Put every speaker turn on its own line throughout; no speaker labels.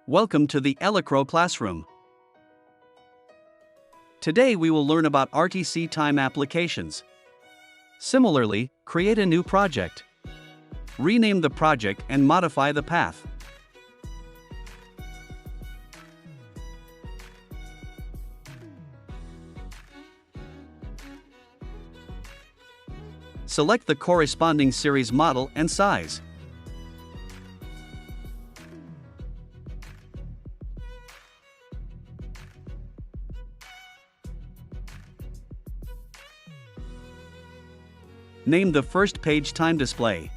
Welcome to the Elecrow classroom. Today we will learn about RTC time applications. Similarly, create a new project. Rename the project and modify the path. Select the corresponding series model and size. Name the first page time display.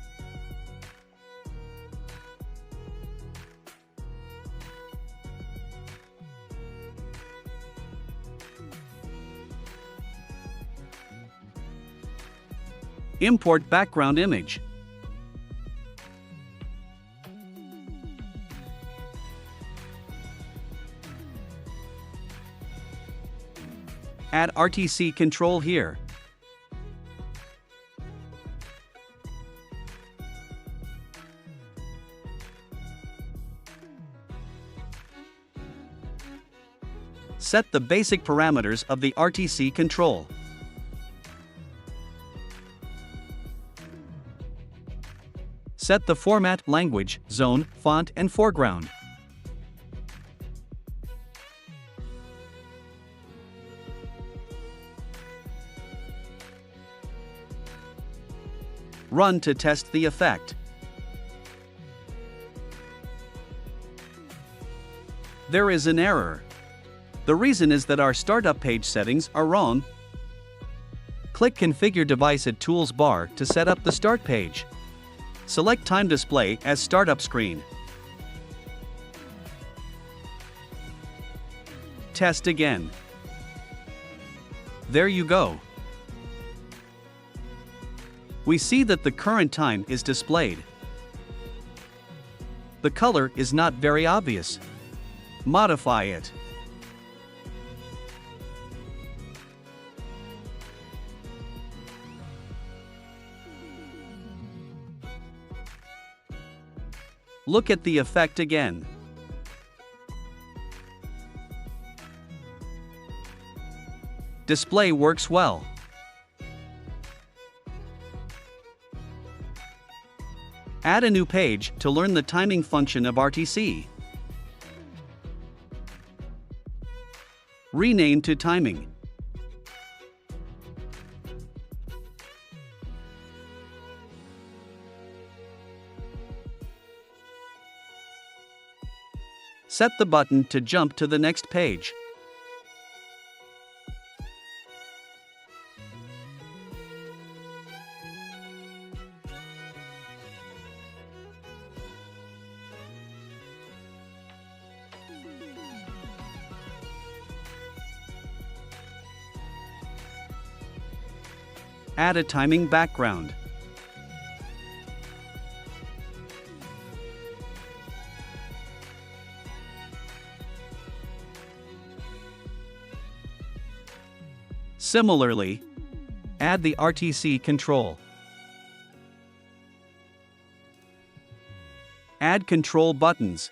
Import background image. Add RTC control here. Set the basic parameters of the RTC control. Set the format, language, zone, font, and foreground. Run to test the effect. There is an error. The reason is that our startup page settings are wrong. Click Configure Device at Tools bar to set up the start page. Select Time Display as Startup Screen. Test again. There you go. We see that the current time is displayed. The color is not very obvious. Modify it. Look at the effect again. Display works well. Add a new page to learn the timing function of RTC. Rename to Timing. Set the button to jump to the next page. Add a timing background. Similarly, add the RTC control. Add control buttons.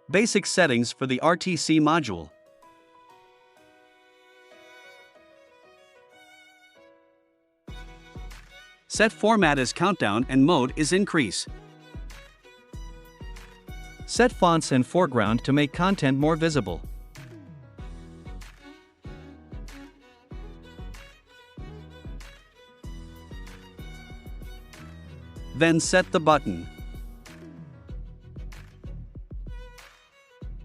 Basic settings for the RTC module. Set format as countdown and mode is increase. Set fonts and foreground to make content more visible. Then set the button.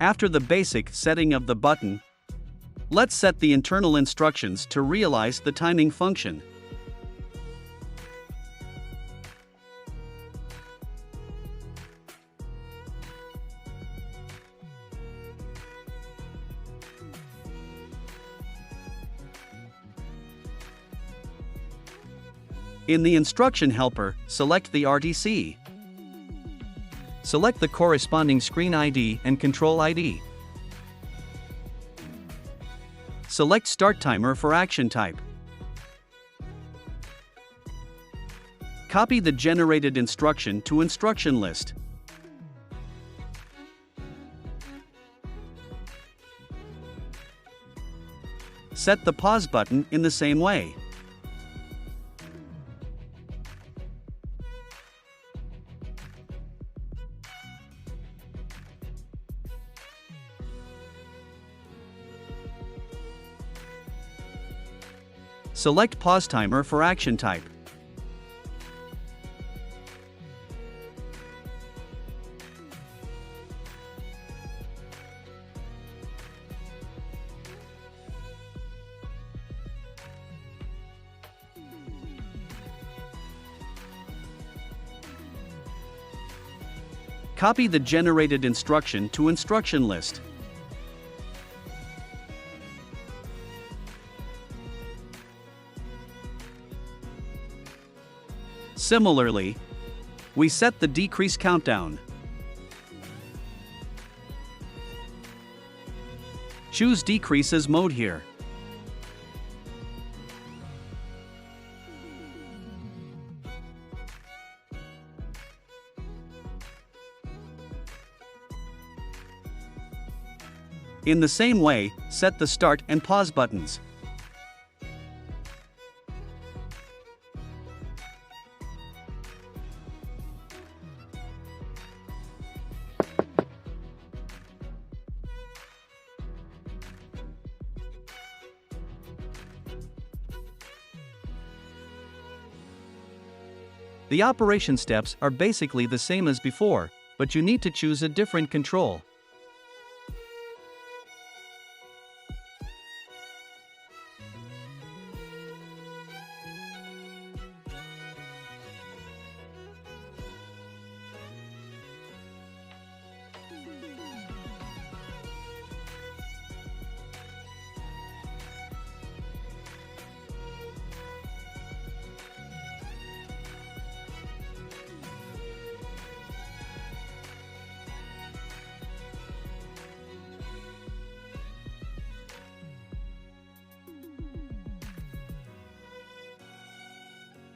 After the basic setting of the button, let's set the internal instructions to realize the timing function. In the instruction helper, select the RTC. Select the corresponding screen ID and control ID. Select Start Timer for action type. Copy the generated instruction to instruction list. Set the pause button in the same way. Select pause timer for action type. Copy the generated instruction to instruction list. Similarly, we set the decrease countdown. Choose decrease as mode here. In the same way, set the start and pause buttons. The operation steps are basically the same as before, but you need to choose a different control.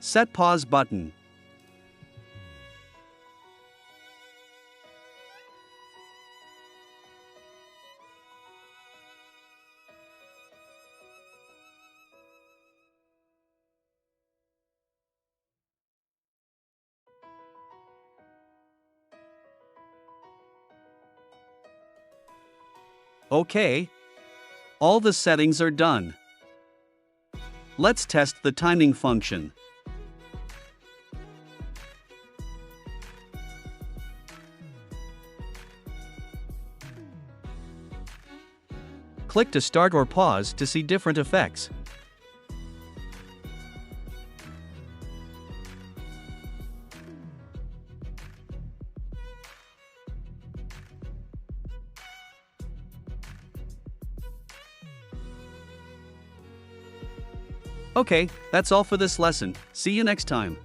Set pause button. Okay. All the settings are done. Let's test the timing function. Click to start or pause to see different effects. Okay, that's all for this lesson. See you next time.